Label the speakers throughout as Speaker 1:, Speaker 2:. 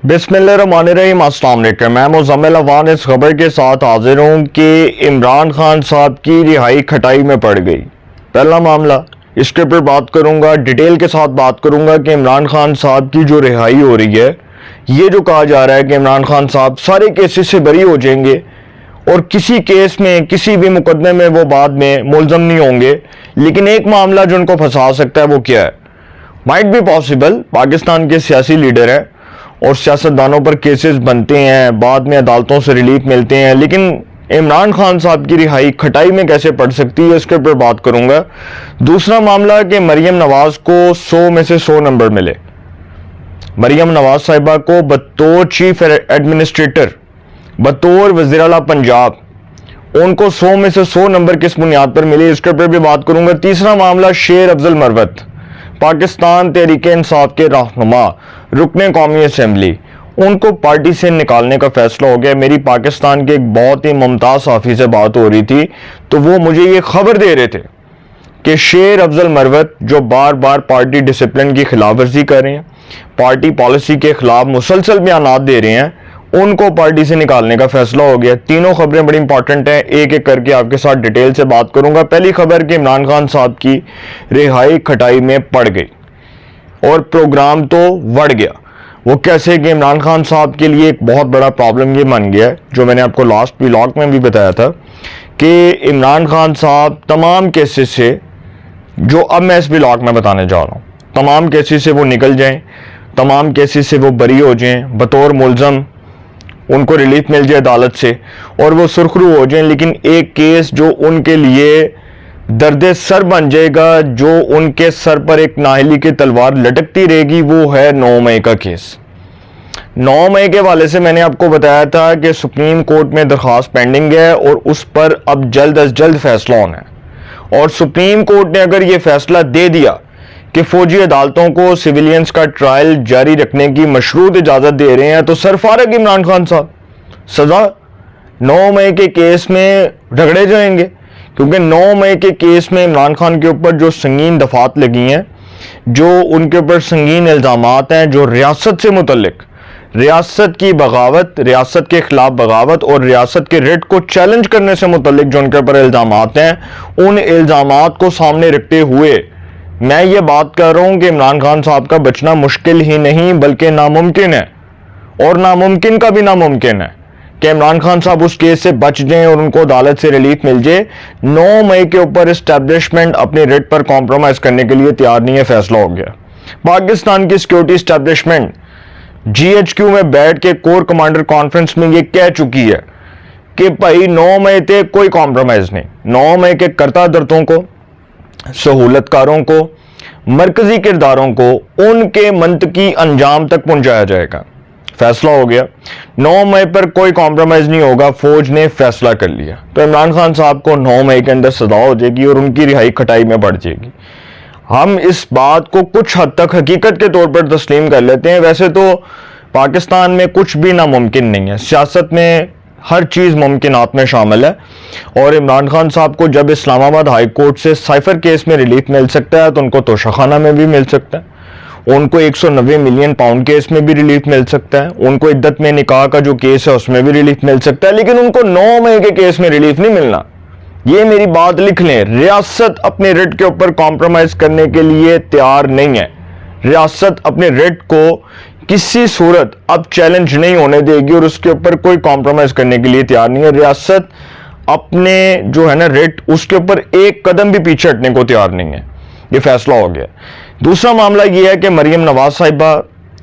Speaker 1: बिस्मिल्लाहिर्रहमानिर्रहीम। अस्सलाम वालेकुम। मैं मुज़म्मिल अवान इस खबर के साथ हाजिर हूँ कि इमरान खान साहब की रिहाई खटाई में पड़ गई। पहला मामला, इसके ऊपर बात करूँगा, डिटेल के साथ बात करूँगा कि इमरान खान साहब की जो रिहाई हो रही है, ये जो कहा जा रहा है कि इमरान खान साहब सारे केसेस से बरी हो जाएंगे और किसी केस में, किसी भी मुकदमे में वो बाद में मुलजम नहीं होंगे, लेकिन एक मामला जो उनको फंसा सकता है वो क्या है? माइट बी पॉसिबल, पाकिस्तान के सियासी लीडर हैं और सियासतदानों पर केसेस बनते हैं, बाद में अदालतों से रिलीफ मिलते हैं, लेकिन इमरान खान साहब की रिहाई खटाई में कैसे पड़ सकती है, इसके ऊपर बात करूंगा। दूसरा मामला कि मरियम नवाज को 100 में से 100 नंबर मिले। मरियम नवाज साहिबा को बतौर चीफ एडमिनिस्ट्रेटर, बतौर वज़ीर आला पंजाब, उनको 100 में से 100 नंबर किस बुनियाद पर मिले, इसके ऊपर भी बात करूंगा। तीसरा मामला, शेर अफजल मरवत, पाकिस्तान तहरीक इंसाफ के रहनुमा, रुकने कौमी असम्बली, उनको पार्टी से निकालने का फैसला हो गया। मेरी पाकिस्तान के एक बहुत ही मुमताज़ साफ़ी से बात हो रही थी, तो वो मुझे ये खबर दे रहे थे कि शेर अफजल मरवत जो बार बार पार्टी डिसिप्लिन की खिलाफ वर्जी कर रहे हैं, पार्टी पॉलिसी के खिलाफ मुसलसल बयानात दे रहे हैं, उनको पार्टी से निकालने का फैसला हो गया। तीनों खबरें बड़ी इंपॉर्टेंट हैं, एक एक करके आपके साथ डिटेल से बात करूंगा। पहली खबर कि इमरान खान साहब की रिहाई खटाई में पड़ गई और प्रोग्राम तो बढ़ गया। वो कैसे कि इमरान खान साहब के लिए एक बहुत बड़ा प्रॉब्लम ये बन गया है, जो मैंने आपको लास्ट व्लॉग में भी बताया था कि इमरान खान साहब तमाम केसेस से, जो अब मैं इस व्लॉग में बताने जा रहा हूँ, तमाम केसेस से वो निकल जाएं, तमाम केसेस से वो बरी हो जाएं, बतौर मुलजम उनको रिलीफ मिल जाए अदालत से और वो सुरखरू हो जाएं। लेकिन एक केस जो उनके लिए दर्द सर बन जाएगा, जो उनके सर पर एक नाहली की तलवार लटकती रहेगी, वो है 9 मई का केस। 9 मई के हवाले से मैंने आपको बताया था कि सुप्रीम कोर्ट में दरख्वास्त पेंडिंग है और उस पर अब जल्द अज जल्द फैसला होना है। और सुप्रीम कोर्ट ने अगर ये फैसला दे दिया कि फौजी अदालतों को सिविलियंस का ट्रायल जारी रखने की मशरूत इजाज़त दे रहे हैं, तो सरफारक इमरान खान साहब सज़ा 9 मई के केस में रगड़े जाएंगे, क्योंकि 9 मई के केस में इमरान खान के ऊपर जो संगीन दफात लगी हैं, जो उनके ऊपर संगीन इल्ज़ामात हैं, जो रियासत से मुतल्लिक, रियासत की बगावत, रियासत के खिलाफ बगावत और रियासत के रिट को चैलेंज करने से मुतल्लिक जो उनके ऊपर इल्ज़ामात हैं, उन इल्ज़ामात को सामने रखते हुए मैं ये बात कर रहा हूं कि इमरान खान साहब का बचना मुश्किल ही नहीं बल्कि नामुमकिन है, और नामुमकिन का भी नामुमकिन है कि इमरान खान साहब उस केस से बच जाएं और उनको अदालत से रिलीफ मिल जाए। 9 मई के ऊपर इस्टेब्लिशमेंट अपने रेट पर कॉम्प्रोमाइज करने के लिए तैयार नहीं है, फैसला हो गया। पाकिस्तान की सिक्योरिटी इस्टेब्लिशमेंट GHQ में बैठ के कोर कमांडर कॉन्फ्रेंस में ये कह चुकी है कि भाई 9 मई तक कोई कॉम्प्रोमाइज नहीं। 9 मई के करता दर्दों को, सहूलतकारों को, मरकजी किरदारों को उनके मंतकी अंजाम तक पहुंचाया जाएगा। फैसला हो गया, 9 मई पर कोई कॉम्प्रोमाइज नहीं होगा, फौज ने फैसला कर लिया। तो इमरान खान साहब को 9 मई के अंदर सजा हो जाएगी और उनकी रिहाई खटाई में बढ़ जाएगी। हम इस बात को कुछ हद तक हकीकत के तौर पर तस्लीम कर लेते हैं। वैसे तो पाकिस्तान में कुछ भी नामुमकिन नहीं है, सियासत में हर चीज़ मुमकिनात में शामिल है, और इमरान खान साहब को जब इस्लामाबाद हाई कोर्ट से साइफर केस में रिलीफ मिल सकता है, तो उनको तोशाखाना में भी मिल सकता है, उनको 190 मिलियन पाउंड केस में भी रिलीफ मिल सकता है, उनको इद्दत में निकाह का जो केस है उसमें भी रिलीफ मिल सकता है, लेकिन उनको 9 मई के केस में रिलीफ नहीं मिलना। ये मेरी बात लिख लें, रियासत अपने रिट के ऊपर कॉम्प्रोमाइज करने के लिए तैयार नहीं है। रियासत अपने रिट को किसी सूरत अब चैलेंज नहीं होने देगी और उसके ऊपर कोई कॉम्प्रोमाइज करने के लिए तैयार नहीं है। रियासत अपने जो है ना रिट, उसके ऊपर एक कदम भी पीछे हटने को तैयार नहीं है। ये फैसला हो गया। दूसरा मामला ये है कि मरियम नवाज साहिबा,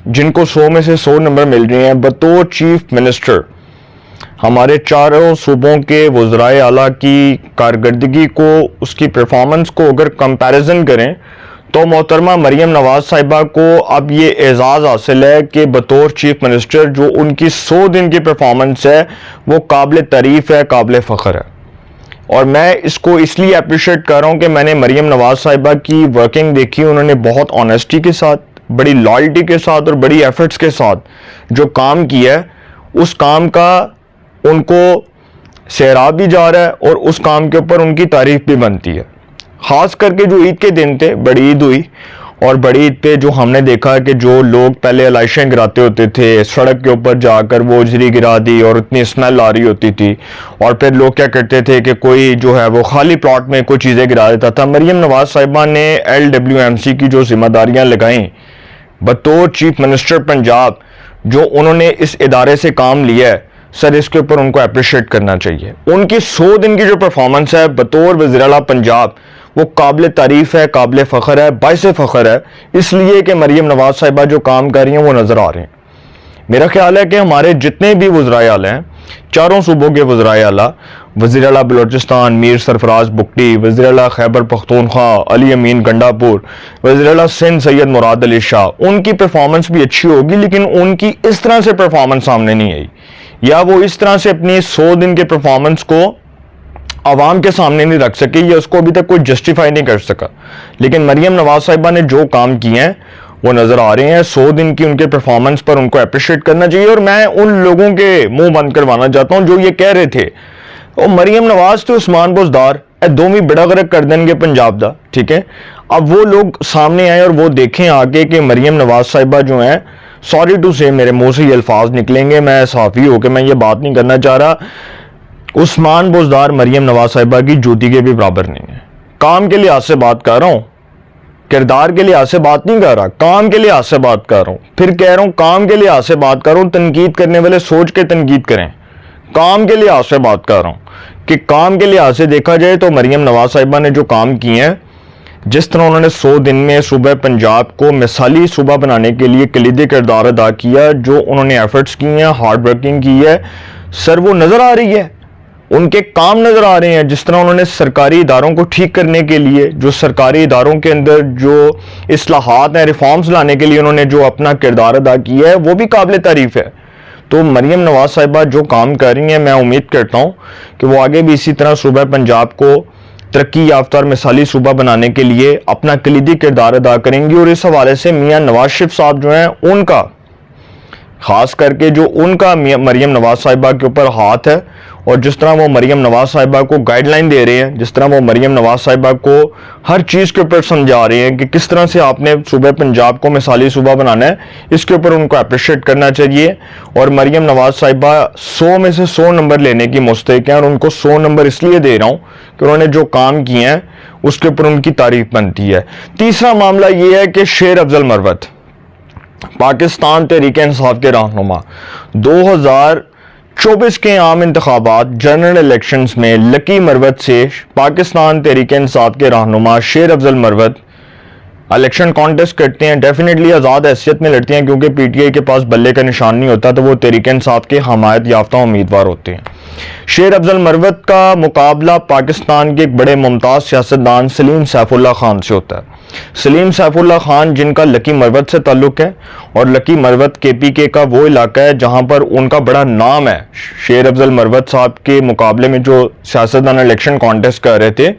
Speaker 1: जिनको 100 में से 100 नंबर मिल रहे हैं, बतौर चीफ मिनिस्टर हमारे चारों सूबों के वज़राए आला की कारकर्दगी को, उसकी परफॉर्मेंस को अगर कंपैरिजन करें, तो मोहतरमा मरियम नवाज साहिबा को अब ये एजाज़ हासिल है कि बतौर चीफ मिनिस्टर जो उनकी 100 दिन की परफॉर्मेंस है वो काबिल तारीफ़ है, काबिल फ़ख्र है। और मैं इसको इसलिए अप्रिशिएट कर रहा हूँ कि मैंने मरियम नवाज साहिबा की वर्किंग देखी। उन्होंने बहुत ऑनेस्टी के साथ, बड़ी लॉयल्टी के साथ और बड़ी एफर्ट्स के साथ जो काम किया है, उस काम का उनको सराहा भी जा रहा है और उस काम के ऊपर उनकी तारीफ़ भी बनती है। ख़ास करके जो ईद के दिन थे, बड़ी ईद हुई और बड़ी ईद पे जो हमने देखा कि जो लोग पहले अलाइशें गिराते होते थे, सड़क के ऊपर जाकर वो उजरी गिरा दी और इतनी स्मेल आ रही होती थी, और फिर लोग क्या करते थे कि कोई जो है वो खाली प्लॉट में कोई चीज़ें गिरा देता था। मरियम नवाज साहिबा ने LWMC की जो जिम्मेदारियां लगाई बतौर चीफ मिनिस्टर पंजाब, जो उन्होंने इस इदारे से काम लिया है, सर इसके ऊपर उनको अप्रिशिएट करना चाहिए। उनकी 100 दिन की जो परफॉर्मेंस है बतौर वज़ीर आला पंजाब, वो काबिल तारीफ़ है, काबिल फ़ख्र है, बाइस फ़ख्र है, इसलिए कि मरियम नवाज साहिबा जो काम कर रही हैं वो नज़र आ रहे हैं। मेरा ख्याल है कि हमारे जितने भी वज़राए आला हैं, चारों सूबों के वज़राए आला, वज़ीर आला बलोचिस्तान मीर सरफराज बुगटी, वज़ीर आला खैबर पख्तूनख्वा अली अमीन गंडापुर, वज़ीर आला सिंध सैयद मुराद अली शाह, उनकी परफॉर्मेंस भी अच्छी होगी, लेकिन उनकी इस तरह से परफॉर्मेंस सामने नहीं आई, या वो इस तरह से अपनी 100 दिन के परफॉर्मेंस को आवाम के सामने नहीं रख सके, या उसको अभी तक कोई जस्टिफाई नहीं कर सका। लेकिन मरियम नवाज साहिबा ने जो काम किए हैं वो नजर आ रहे हैं। 100 दिन की उनके परफॉर्मेंस पर उनको अप्रिशिएट करना चाहिए। और मैं उन लोगों के मुंह बंद करवाना चाहता हूं जो ये कह रहे थे ਉਹ मरियम नवाज तो उस्मान बुज़दार ए दोवी बेड़ा गर्क कर देंगे पंजाब दा, ठीक है। अब वो लोग सामने आए और वो देखें आगे कि मरियम नवाज साहिबा जो है, सॉरी टू से मेरे मुंह से ये अल्फाज निकलेंगे, मैं साफ़ी होकर मैं ये बात नहीं करना चाह रहा, उस्मान बुज़दार मरियम नवाज साहिबा की जूती के भी बराबर नहीं है। काम के लिहाज से बात कर रहा हूँ, किरदार के लिहाज से बात नहीं कर रहा, काम के लिहाज से बात कर रहा हूँ। फिर कह रहा हूँ काम के लिहाज से बात कर रहा हूँ, तनकीद करने वाले सोच के तनकीद करें। काम के लिहाज से बात कर रहा हूँ कि काम के लिहाज से देखा जाए तो मरियम नवाज साहिबा ने जो काम किए हैं, जिस तरह उन्होंने 100 दिन में सूबा पंजाब को मिसाली सूबा बनाने के लिए कलीदी किरदार अदा किया, जो उन्होंने एफर्ट्स किए हैं, हार्ड वर्किंग की है, सर वो नज़र आ रही है, उनके काम नज़र आ रहे हैं। जिस तरह उन्होंने सरकारी इदारों को ठीक करने के लिए, जो सरकारी इदारों के अंदर जो इस्लाहात हैं, रिफॉर्म्स लाने के लिए उन्होंने जो अपना किरदार अदा किया है, वो भी काबिल तारीफ़ है। तो मरियम नवाज साहिबा जो काम कर रही हैं, मैं उम्मीद करता हूँ कि वो आगे भी इसी तरह सूबा पंजाब को तरक्की याफ्ता और मिसाली सूबा बनाने के लिए अपना कलीदी किरदार अदा करेंगी। और इस हवाले से मियाँ नवाज शरीफ साहब जो हैं, उनका ख़ास करके जो उनका मरियम नवाज साहिबा के ऊपर हाथ है, और जिस तरह वो मरियम नवाज साहिबा को गाइडलाइन दे रहे हैं, जिस तरह वो मरियम नवाज साहिबा को हर चीज़ के ऊपर समझा रहे हैं कि किस तरह से आपने सूबा पंजाब को मिसाली सूबा बनाना है, इसके ऊपर उनको अप्रिशिएट करना चाहिए। और मरियम नवाज साहिबा 100 में से 100 नंबर लेने की मुस्तहिक हैं, और उनको 100 नंबर इसलिए दे रहा हूँ कि उन्होंने जो काम किए हैं उसके ऊपर उनकी तारीफ बनती है। तीसरा मामला ये है कि शेर अफजल मरवत, पाकिस्तान तहरीक इंसाफ के रहनुमा, 2024 के आम इंतखाबात जनरल इलेक्शंस में लकी मरवत से पाकिस्तान तहरीक इंसाफ के रहनुमा शेर अफजल मरवत इलेक्शन कॉन्टेस्ट करते हैं। डेफिनेटली आज़ाद हैसियत में लड़ते हैं, क्योंकि PTI के पास बल्ले का निशान नहीं होता, तो वो तहरीक इंसाफ के हमायत याफ्ता उम्मीदवार होते हैं। शेर अफजल मरवत का मुकाबला पाकिस्तान के एक बड़े मुमताज़ सियासतदान सलीम सैफुल्लाह खान से होता है। सलीम सैफुल्लाह खान जिनका लकी मरवत से ताल्लुक़ है, और लकी मरवत KPK का वो इलाका है जहाँ पर उनका बड़ा नाम है। शेर अफजल मरवत साहब के मुकाबले में जो सियासतदान इलेक्शन कॉन्टेस्ट कर रहे थे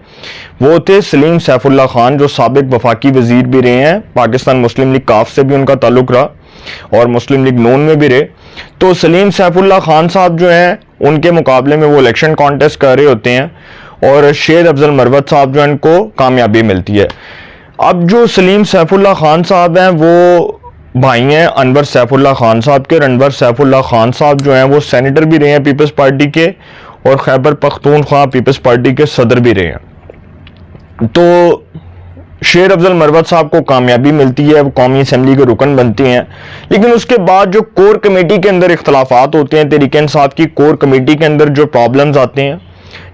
Speaker 1: वो थे सलीम सैफुल्लाह खान, जो साबिक वफाकी वजीर भी रहे हैं, पाकिस्तान मुस्लिम लीग काफ से भी उनका ताल्लुक़ रहा, और मुस्लिम लीग नून में भी रहे। तो सलीम सैफुल्लाह खान साहब जो हैं, उनके मुकाबले में वो इलेक्शन कॉन्टेस्ट कर रहे होते हैं, और शेर अफजल मरवत साहब जो है इनको कामयाबी मिलती है। अब जो सलीम सैफुल्लाह खान साहब हैं वो भाई हैं अनवर सैफुल्लाह खान साहब के। अनवर सैफुल्लाह खान साहब जो हैं वो सेनेटर भी रहे हैं पीपल्स पार्टी के, और खैबर पख्तूनख्वा पीपल्स पार्टी के सदर भी रहे हैं। तो शेर अफजल मरवत साहब को कामयाबी मिलती है, वो कौमी असम्बली के रुकन बनते हैं। लेकिन उसके बाद जो कोर कमेटी के अंदर इख्तलाफात होते हैं, तहरीक इंसाफ की कोर कमेटी के अंदर जो प्रॉब्लम्स आते हैं,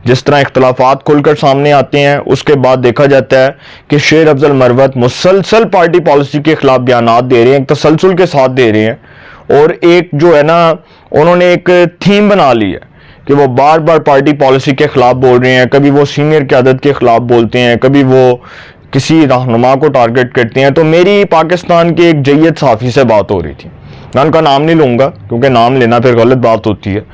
Speaker 1: जिस तरह इख्तलाफात खुलकर सामने आते हैं, उसके बाद देखा जाता है कि शेर अफजल मरवत मुसलसल पार्टी पॉलिसी के खिलाफ बयानात दे रहे हैं, एक तसलसल के साथ दे रहे हैं, और एक जो है ना उन्होंने एक थीम बना ली है कि वो बार बार पार्टी पॉलिसी के खिलाफ बोल रहे हैं। कभी वो सीनियर क़यादत के खिलाफ बोलते हैं, कभी वो किसी रहनुमा को टारगेट करते हैं। तो मेरी पाकिस्तान के एक जय्यद सहाफ़ी से बात हो रही थी, मैं उनका नाम नहीं लूँगा क्योंकि नाम लेना फिर गलत बात होती है।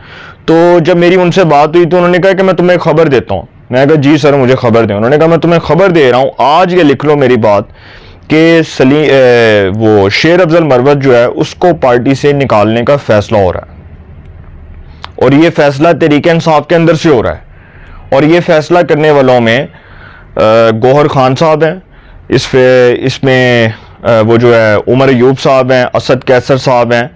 Speaker 1: तो जब मेरी उनसे बात हुई तो उन्होंने कहा कि मैं तुम्हें खबर देता हूँ। मैंने कहा जी सर मुझे खबर दें। उन्होंने कहा मैं तुम्हें खबर दे रहा हूँ, आज ये लिख लो मेरी बात, कि वो शेर अफजल मरवत जो है उसको पार्टी से निकालने का फैसला हो रहा है, और ये फैसला तहरीक इंसाफ के अंदर से हो रहा है, और ये फैसला करने वालों में गौहर खान साहब हैं, इसमें वो जो है उमर अयूब साहब हैं, असद कैसर साहब हैं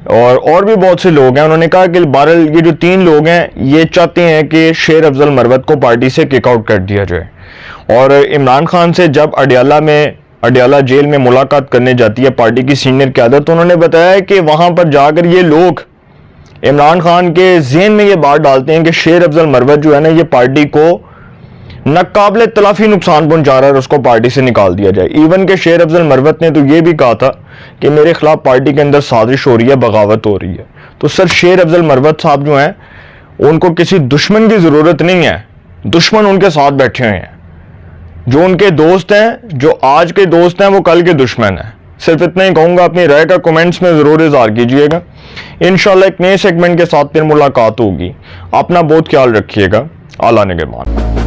Speaker 1: और भी बहुत से लोग हैं। उन्होंने कहा कि बहरहाल ये जो 3 लोग हैं ये चाहते हैं कि शेर अफजल मरवत को पार्टी से किक आउट कर दिया जाए। और इमरान खान से जब अडियाला जेल में मुलाकात करने जाती है पार्टी की सीनियर क़यादत, तो उन्होंने बताया कि वहाँ पर जाकर ये लोग इमरान खान के ज़हन में ये बात डालते हैं कि शेर अफजल मरवत जो है ना, ये पार्टी को नाकाबिले तलाफी नुकसान पहुंचा रहा है और उसको पार्टी से निकाल दिया जाए। इवन के शेर अफजल मरवत ने तो ये भी कहा था कि मेरे खिलाफ पार्टी के अंदर साजिश हो रही है, बगावत हो रही है। तो सर शेर अफजल मरवत साहब जो हैं उनको किसी दुश्मन की ज़रूरत नहीं है, दुश्मन उनके साथ बैठे हुए हैं। जो उनके दोस्त हैं, जो आज के दोस्त हैं, वो कल के दुश्मन हैं। सिर्फ इतना ही कहूँगा, अपनी राय का कमेंट्स में ज़रूर इज़हार कीजिएगा। इंशाल्लाह एक नए सेगमेंट के साथ फिर मुलाकात होगी। अपना बहुत ख्याल रखिएगा। आला निगहबान।